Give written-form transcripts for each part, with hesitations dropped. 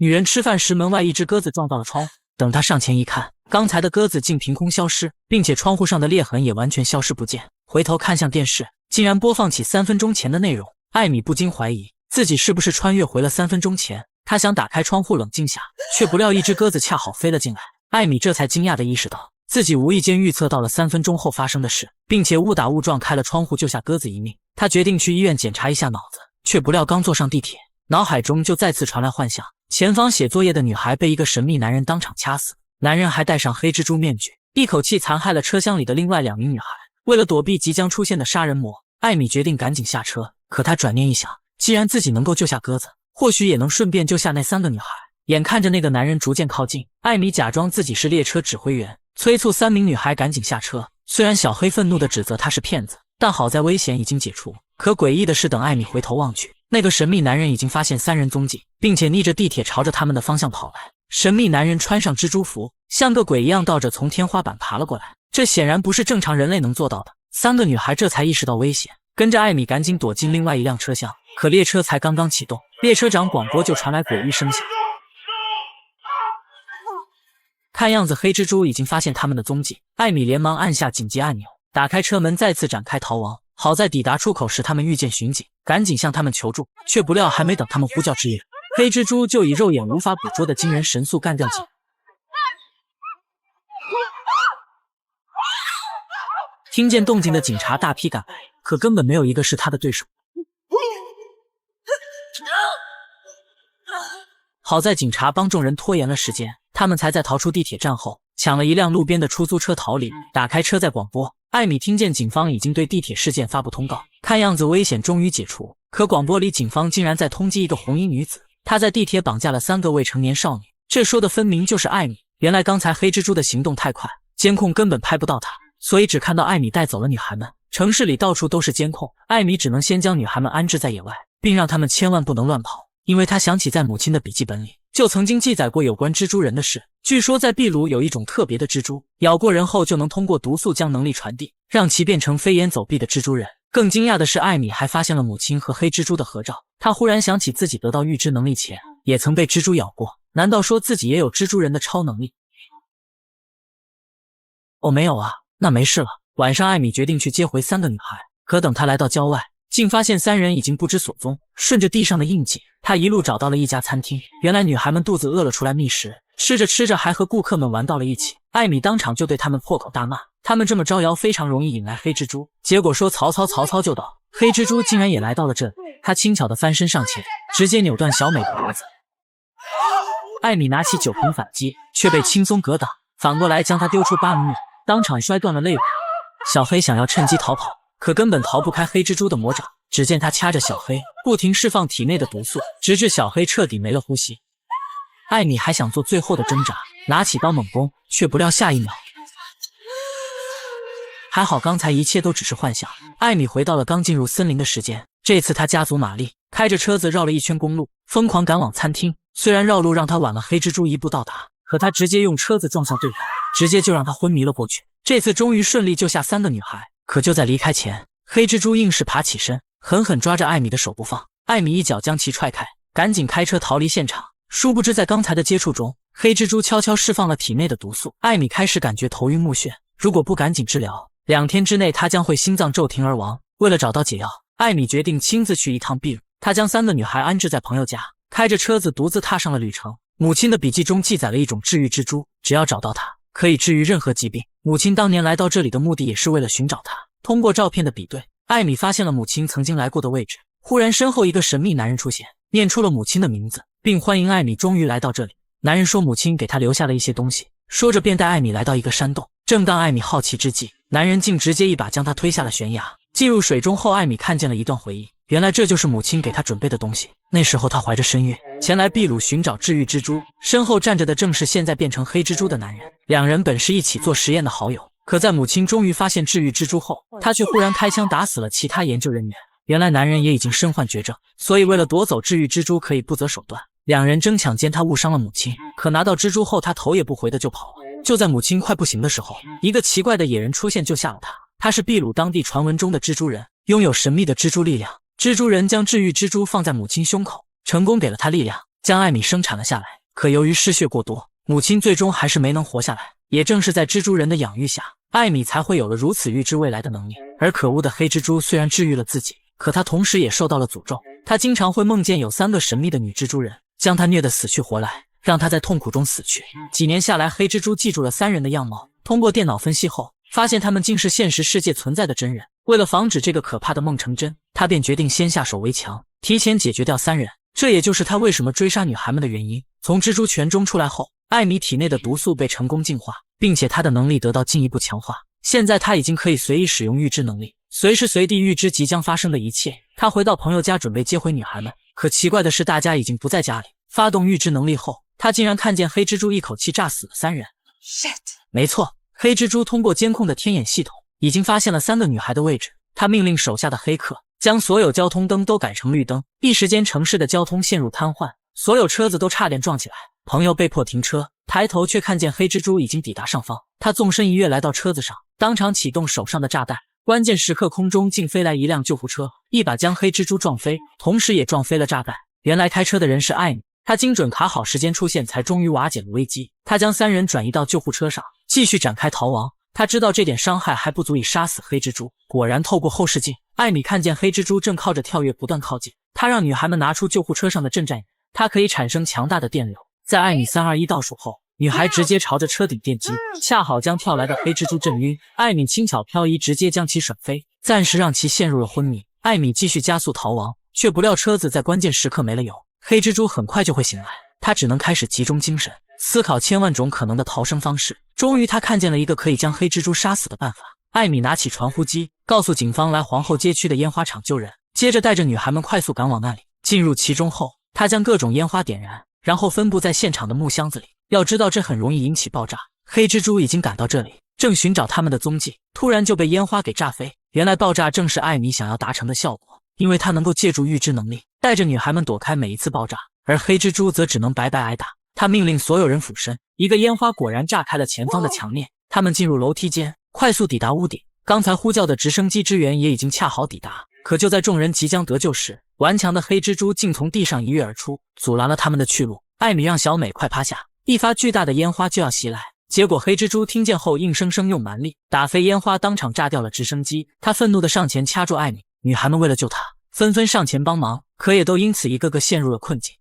女人吃饭时，门外一只鸽子撞到了窗户。等她上前一看，刚才的鸽子竟凭空消失，并且窗户上的裂痕也完全消失不见。回头看向电视，竟然播放起3分钟前的内容。艾米不禁怀疑自己是不是穿越回了3分钟前。她想打开窗户冷静下，却不料一只鸽子恰好飞了进来。艾米这才惊讶地意识到，自己无意间预测到了3分钟后发生的事，并且误打误撞开了窗户，救下鸽子一命。她决定去医院检查一下脑子，却不料刚坐上地铁，脑海中就再次传来幻象，前方写作业的女孩被一个神秘男人当场掐死，男人还戴上黑蜘蛛面具，一口气残害了车厢里的另外2名女孩。为了躲避即将出现的杀人魔，艾米决定赶紧下车。可她转念一想，既然自己能够救下鸽子，或许也能顺便救下那3个女孩。眼看着那个男人逐渐靠近，艾米假装自己是列车指挥员，催促3名女孩赶紧下车。虽然小黑愤怒地指责他是骗子，但好在危险已经解除。可诡异的是，等艾米回头望去，那个神秘男人已经发现3人踪迹，并且逆着地铁朝着他们的方向跑来。神秘男人穿上蜘蛛服，像个鬼一样倒着从天花板爬了过来，这显然不是正常人类能做到的。3个女孩这才意识到危险，跟着艾米赶紧躲进另外一辆车厢。可列车才刚刚启动，列车长广播就传来诡异声响。看样子黑蜘蛛已经发现他们的踪迹，艾米连忙按下紧急按钮，打开车门，再次展开逃亡。好在抵达出口时，他们遇见巡警，赶紧向他们求助，却不料还没等他们呼叫支援，黑蜘蛛就以肉眼无法捕捉的惊人神速干掉警。听见动静的警察大批赶来，可根本没有一个是他的对手。好在警察帮众人拖延了时间，他们才在逃出地铁站后抢了一辆路边的出租车逃离。打开车载广播，艾米听见警方已经对地铁事件发布通告，看样子危险终于解除。可广播里警方竟然在通缉一个红衣女子，她在地铁绑架了3个未成年少女，这说的分明就是艾米。原来刚才黑蜘蛛的行动太快，监控根本拍不到她，所以只看到艾米带走了女孩们。城市里到处都是监控，艾米只能先将女孩们安置在野外，并让她们千万不能乱跑，因为她想起在母亲的笔记本里就曾经记载过有关蜘蛛人的事。据说在秘鲁有一种特别的蜘蛛，咬过人后就能通过毒素将能力传递，让其变成飞檐走壁的蜘蛛人。更惊讶的是，艾米还发现了母亲和黑蜘蛛的合照。她忽然想起自己得到预知能力前也曾被蜘蛛咬过，难道说自己也有蜘蛛人的超能力？哦，没有啊，那没事了。晚上艾米决定去接回3个女孩，可等她来到郊外，竟发现3人已经不知所踪。顺着地上的印记，她一路找到了一家餐厅。原来女孩们肚子饿了出来觅食，吃着吃着还和顾客们玩到了一起。艾米当场就对他们破口大骂，他们这么招摇非常容易引来黑蜘蛛，结果说曹操就到，黑蜘蛛竟然也来到了这里。他轻巧地翻身上前，直接扭断小美的脖子。艾米拿起酒瓶反击，却被轻松格挡，反过来将他丢出8米远，当场摔断了肋骨。小黑想要趁机逃跑，可根本逃不开黑蜘蛛的魔爪。只见他掐着小黑，不停释放体内的毒素，直至小黑彻底没了呼吸。艾米还想做最后的挣扎，拿起刀猛攻，却不料下一秒，还好刚才一切都只是幻想。艾米回到了刚进入森林的时间，这次他加足马力，开着车子绕了一圈公路，疯狂赶往餐厅。虽然绕路让他晚了黑蜘蛛一步到达，可他直接用车子撞向对方，直接就让他昏迷了过去。这次终于顺利救下3个女孩，可就在离开前，黑蜘蛛硬是爬起身，狠狠抓着艾米的手不放。艾米一脚将其踹开，赶紧开车逃离现场。殊不知在刚才的接触中，黑蜘蛛悄悄释放了体内的毒素。艾米开始感觉头晕目眩，如果不赶紧治疗，2天之内她将会心脏骤停而亡。为了找到解药，艾米决定亲自去一趟秘鲁。她将3个女孩安置在朋友家，开着车子独自踏上了旅程。母亲的笔记中记载了一种治愈蜘蛛，只要找到它，可以治愈任何疾病。母亲当年来到这里的目的也是为了寻找它。通过照片的比对，艾米发现了母亲曾经来过的位置。忽然身后一个神秘男人出现，念出了母亲的名字，并欢迎艾米终于来到这里。男人说母亲给他留下了一些东西，说着便带艾米来到一个山洞。正当艾米好奇之际，男人竟直接一把将她推下了悬崖。进入水中后，艾米看见了一段回忆，原来这就是母亲给她准备的东西。那时候她怀着身孕，前来秘鲁寻找治愈蜘蛛，身后站着的正是现在变成黑蜘蛛的男人。2人本是一起做实验的好友，可在母亲终于发现治愈蜘蛛后，他却忽然开枪打死了其他研究人员。原来男人也已经身患绝症，所以为了夺走治愈蜘蛛可以不择手段。2人争抢间，他误伤了母亲，可拿到蜘蛛后他头也不回的就跑了。就在母亲快不行的时候，一个奇怪的野人出现救下了他。他是秘鲁当地传闻中的蜘蛛人，拥有神秘的蜘蛛力量。蜘蛛人将治愈蜘蛛放在母亲胸口，成功给了他力量，将艾米生产了下来。可由于失血过多，母亲最终还是没能活下来。也正是在蜘蛛人的养育下，艾米才会有了如此预知未来的能力。而可恶的黑蜘蛛虽然治愈了自己，可他同时也受到了诅咒。他经常会梦见有3个神秘的女蜘蛛人，将他虐得死去活来，让他在痛苦中死去。几年下来，黑蜘蛛记住了3人的样貌，通过电脑分析后，发现他们竟是现实世界存在的真人。为了防止这个可怕的梦成真，他便决定先下手为强，提前解决掉3人。这也就是他为什么追杀女孩们的原因。从蜘蛛泉中出来后，艾米体内的毒素被成功净化，并且她的能力得到进一步强化。现在她已经可以随意使用预知能力，随时随地预知即将发生的一切。她回到朋友家准备接回女孩们，可奇怪的是大家已经不在家里。发动预知能力后，她竟然看见黑蜘蛛一口气炸死了3人。没错，黑蜘蛛通过监控的天眼系统已经发现了3个女孩的位置。他命令手下的黑客将所有交通灯都改成绿灯，一时间城市的交通陷入瘫痪，所有车子都差点撞起来。朋友被迫停车，抬头却看见黑蜘蛛已经抵达上方。他纵身一跃来到车子上，当场启动手上的炸弹。关键时刻，空中竟飞来一辆救护车，一把将黑蜘蛛撞飞，同时也撞飞了炸弹。原来开车的人是艾米，他精准卡好时间出现，才终于瓦解了危机。他将3人转移到救护车上，继续展开逃亡。他知道这点伤害还不足以杀死黑蜘蛛。果然，透过后视镜，艾米看见黑蜘蛛正靠着跳跃不断靠近。他让女孩们拿出救护车上的震颤仪，它可以产生强大的电流。在艾米3、2、1倒数后，女孩直接朝着车顶电击，恰好将跳来的黑蜘蛛震晕。艾米轻巧漂移，直接将其甩飞，暂时让其陷入了昏迷。艾米继续加速逃亡，却不料车子在关键时刻没了油，黑蜘蛛很快就会醒来。他只能开始集中精神，思考千万种可能的逃生方式。终于，他看见了一个可以将黑蜘蛛杀死的办法。艾米拿起传呼机，告诉警方来皇后街区的烟花厂救人，接着带着女孩们快速赶往那里。进入其中后，他将各种烟花点燃，然后分布在现场的木箱子里。要知道，这很容易引起爆炸。黑蜘蛛已经赶到这里，正寻找他们的踪迹，突然就被烟花给炸飞。原来爆炸正是艾米想要达成的效果，因为他能够借助预知能力，带着女孩们躲开每一次爆炸，而黑蜘蛛则只能白白挨打。他命令所有人俯身，一个烟花果然炸开了前方的墙面。他们进入楼梯间，快速抵达屋顶。刚才呼叫的直升机支援也已经恰好抵达。可就在众人即将得救时，顽强的黑蜘蛛竟从地上一跃而出，阻拦了他们的去路。艾米让小美快趴下，一发巨大的烟花就要袭来。结果黑蜘蛛听见后，硬生生用蛮力打飞烟花，当场炸掉了直升机。他愤怒地上前掐住艾米，女孩们为了救他，纷纷上前帮忙，可也都因此一个个陷入了困境。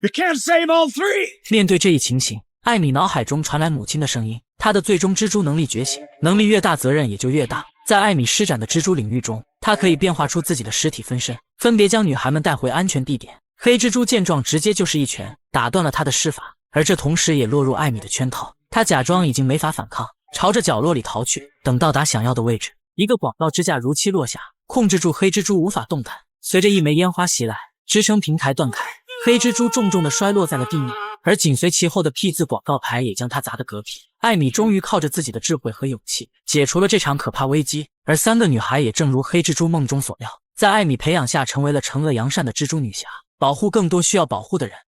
You can't save all three! 面对这一情形，艾米脑海中传来母亲的声音。她的最终蜘蛛能力觉醒，能力越大，责任也就越大。在艾米施展的蜘蛛领域中，她可以变化出自己的实体分身，分别将女孩们带回安全地点。黑蜘蛛见状，直接就是一拳打断了她的施法，而这同时也落入艾米的圈套。她假装已经没法反抗，朝着角落里逃去。等到达想要的位置，一个广告支架如期落下，控制住黑蜘蛛无法动弹。随着一枚烟花袭来，支撑平台断开，黑蜘蛛重重地摔落在了地面，而紧随其后的 P 字广告牌也将它砸得嗝屁。艾米终于靠着自己的智慧和勇气解除了这场可怕危机，而3个女孩也正如黑蜘蛛梦中所料，在艾米培养下成为了惩恶扬善的蜘蛛女侠，保护更多需要保护的人。